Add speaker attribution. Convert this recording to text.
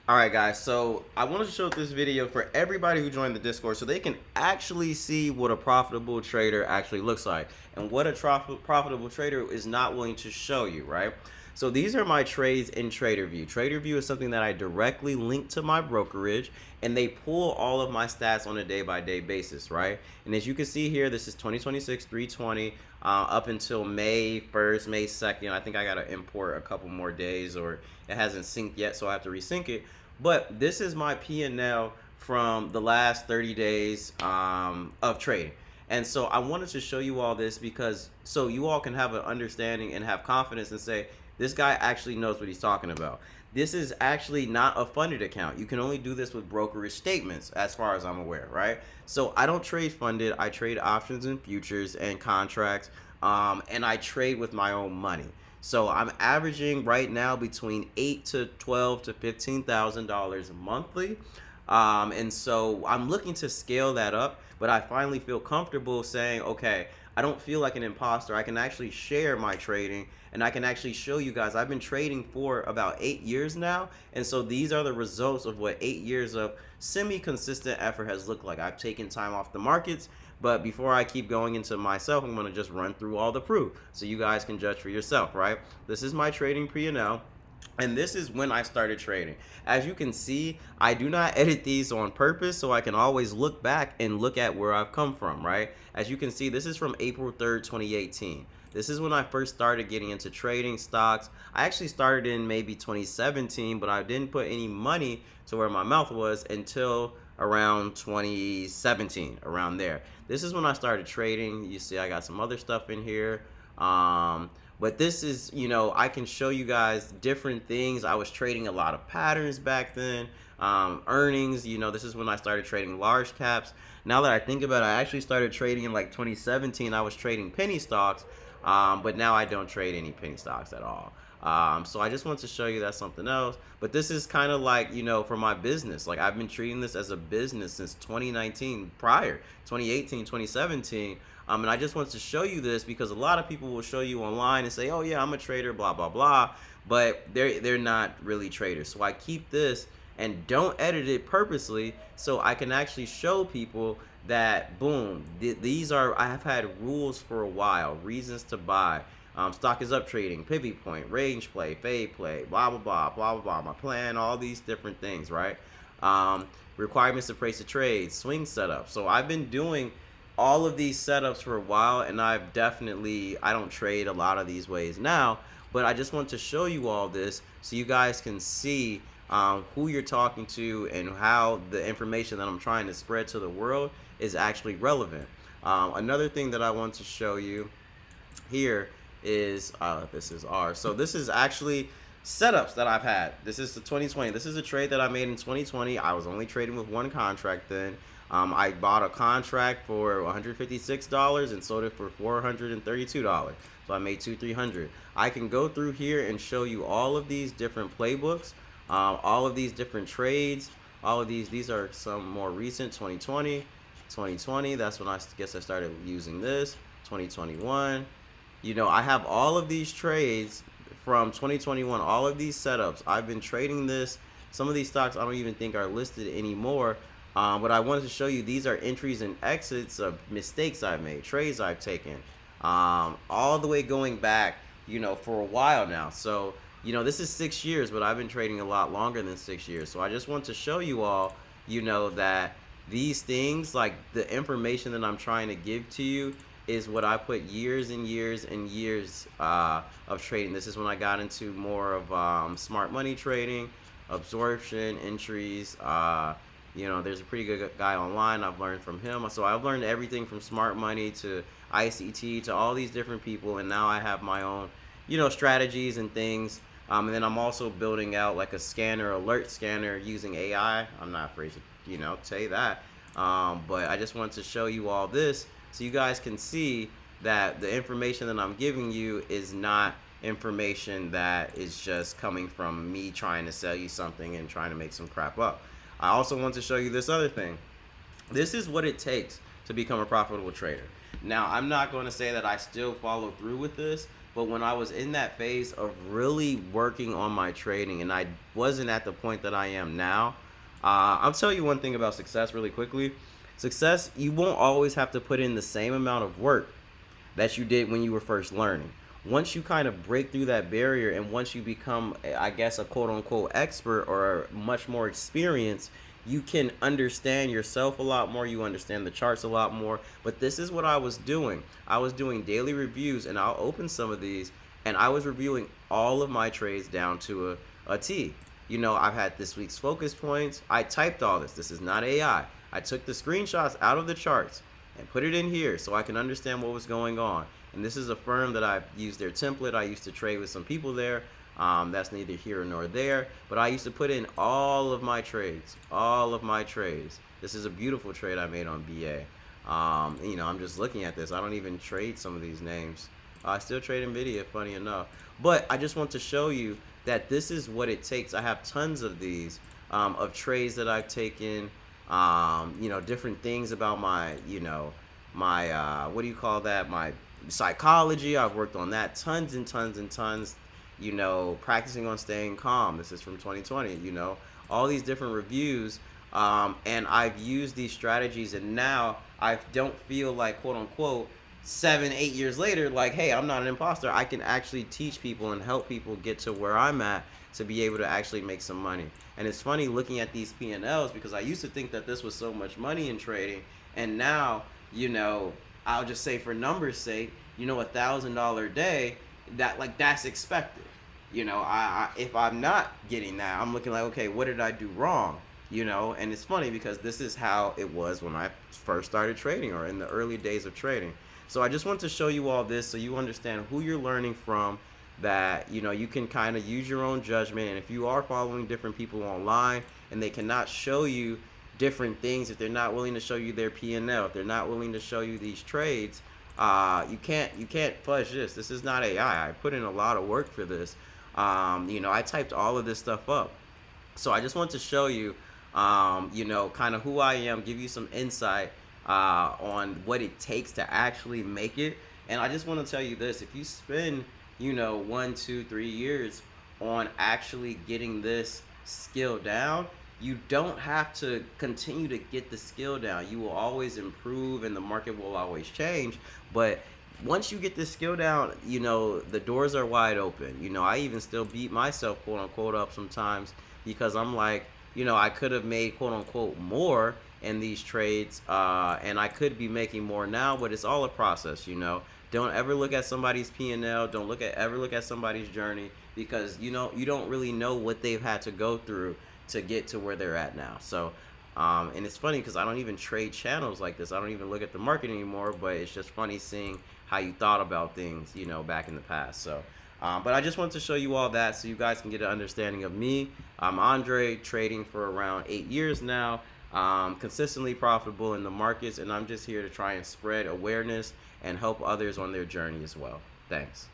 Speaker 1: All right, guys, so I wanted to show this video for everybody who joined the Discord so they can actually see what a profitable trader actually looks like and what a profitable trader is not willing to show you, right? So these are my trades in TraderView. TraderView is something that I directly link to my brokerage, and they pull all of my stats on a day-by-day basis, right? And as you can see here, this is 2026 320 up until May 1st, May 2nd. I think I got to import a couple more days, or it hasn't synced yet, so I have to resync it. But this is my P&L from the last 30 days of trading. And so I wanted to show you all this because so you all can have an understanding and have confidence and say, this guy actually knows what he's talking about. This is actually not a funded account. You can only do this with brokerage statements as far as I'm aware, right? So I don't trade funded. I trade options and futures and contracts, and I trade with my own money. So I'm averaging right now between $8 to $15,000 monthly. And so I'm looking to scale that up, but I finally feel comfortable saying, okay, I don't feel like an imposter. I can actually share my trading, and I can actually show you guys. I've been trading for about 8 years now, and so these are the results of what 8 years of semi-consistent effort has looked like. I've taken time off the markets, but before I keep going into myself, I'm going to just run through all the proof so you guys can judge for yourself, right? This is my trading P&L. And this is when I started trading. As you can see, I do not edit these on purpose, so I can always look back and look at where I've come from, right? As you can see, this is from April 3rd, 2018. This is when I first started getting into trading stocks. I actually started in maybe 2017, but I didn't put any money to where my mouth was until around 2017, around there. This is when I started trading. You see I got some other stuff in here. But this is, I can show you guys different things. I was trading a lot of patterns back then. Earnings, this is when I started trading large caps. Now that I think about it, I actually started trading in like 2017. I was trading penny stocks, but now I don't trade any penny stocks at all. So I just want to show you that's something else. But this is kind of like, for my business. Like I've been treating this as a business since 2019, prior 2018, 2017. And I just want to show you this because a lot of people will show you online and say, oh yeah, I'm a trader, blah, blah, blah. But they're not really traders. So I keep this and don't edit it purposely so I can actually show people that, boom, these are, I have had rules for a while, reasons to buy. Stock is up trading, pivot point, range play, fade play, blah, blah, blah, blah, blah, blah, my plan, all these different things, right? Requirements to place a trade, swing setup. So I've been doing all of these setups for a while, and I don't trade a lot of these ways now, but I just want to show you all this so you guys can see who you're talking to and how the information that I'm trying to spread to the world is actually relevant. Another thing that I want to show you here is this is ours. So this is actually setups that I've had. This is the 2020. This is a trade that I made in 2020. I was only trading with one contract then. I bought a contract for $156 and sold it for $432. So I made $300. I can go through here and show you all of these different playbooks, all of these different trades, all of these are some more recent. 2020, that's when I guess I started using this. 2021, I have all of these trades from 2021, all of these setups. I've been trading this. Some of these stocks I don't even think are listed anymore. But I wanted to show you, these are entries and exits of mistakes I've made, trades I've taken, all the way going back, for a while now. So, this is 6 years, but I've been trading a lot longer than 6 years. So I just want to show you all, that these things, like the information that I'm trying to give to you, is what I put years and years and years of trading. This is when I got into more of smart money trading, absorption, entries. There's a pretty good guy online. I've learned from him. So I've learned everything from smart money to ICT to all these different people. And now I have my own, strategies and things. And then I'm also building out like a scanner, alert scanner using AI. I'm not afraid to, say that. But I just want to show you all this so you guys can see that the information that I'm giving you is not information that is just coming from me trying to sell you something and trying to make some crap up. I also want to show you this other thing. This is what it takes to become a profitable trader. Now, I'm not going to say that I still follow through with this, But when I was in that phase of really working on my trading and I wasn't at the point that I am now, I'll tell you one thing about success really quickly. Success, you won't always have to put in the same amount of work that you did when you were first learning. Once you kind of break through that barrier and once you become, I guess, a quote unquote expert or much more experienced, you can understand yourself a lot more. You understand the charts a lot more. But this is what I was doing. I was doing daily reviews, and I'll open some of these, and I was reviewing all of my trades down to a T. You know, I've had this week's focus points. I typed all this. This is not AI. I took the screenshots out of the charts and put it in here so I can understand what was going on. And this is a firm that I've used their template. I used to trade with some people there. That's neither here nor there. But I used to put in all of my trades, all of my trades. This is a beautiful trade I made on BA. You know, I'm just looking at this. I don't even trade some of these names. I still trade NVIDIA, funny enough. But I just want to show you that this is what it takes. I have tons of these, of trades that I've taken, you know, different things about my, you know, my, what do you call that? My psychology. I've worked on that tons and tons and tons, you know, practicing on staying calm. This is from 2020, you know, all these different reviews. And I've used these strategies, and now I don't feel like, quote unquote, 7, 8 years later, like, hey, I'm not an imposter. I can actually teach people and help people get to where I'm at to be able to actually make some money. And it's funny looking at these P&Ls because I used to think that this was so much money in trading, and now, you know, I'll just say for numbers' sake, you know, $1,000 a day, that's expected. You know, if I'm not getting that, I'm looking like, okay, what did I do wrong? You know, and it's funny because this is how it was when I first started trading, or in the early days of trading. So I just want to show you all this so you understand who you're learning from, that, you know, you can kind of use your own judgment. And if you are following different people online and they cannot show you different things, if they're not willing to show you their P&L, if they're not willing to show you these trades, you can't fudge this. This is not AI. I put in a lot of work for this. You know, I typed all of this stuff up. So I just want to show you, you know, kind of who I am, give you some insight on what it takes to actually make it. And I just want to tell you this: if you spend, you know, 1, 2, 3 years on actually getting this skill down, you don't have to continue to get the skill down. You will always improve and the market will always change. But once you get this skill down, you know, the doors are wide open. You know, I even still beat myself, quote unquote, up sometimes because I'm like, you know, I could have made, quote unquote, more in these trades, and I could be making more now, but it's all a process, you know. Don't ever look at somebody's P&L. Don't ever look at somebody's journey, because, you know, you don't really know what they've had to go through to get to where they're at now. So, and it's funny because I don't even trade channels like this. I don't even look at the market anymore, but it's just funny seeing how you thought about things, you know, back in the past. So, but I just wanted to show you all that so you guys can get an understanding of me. I'm Andre, trading for around 8 years now, consistently profitable in the markets, and I'm just here to try and spread awareness and help others on their journey as well. Thanks.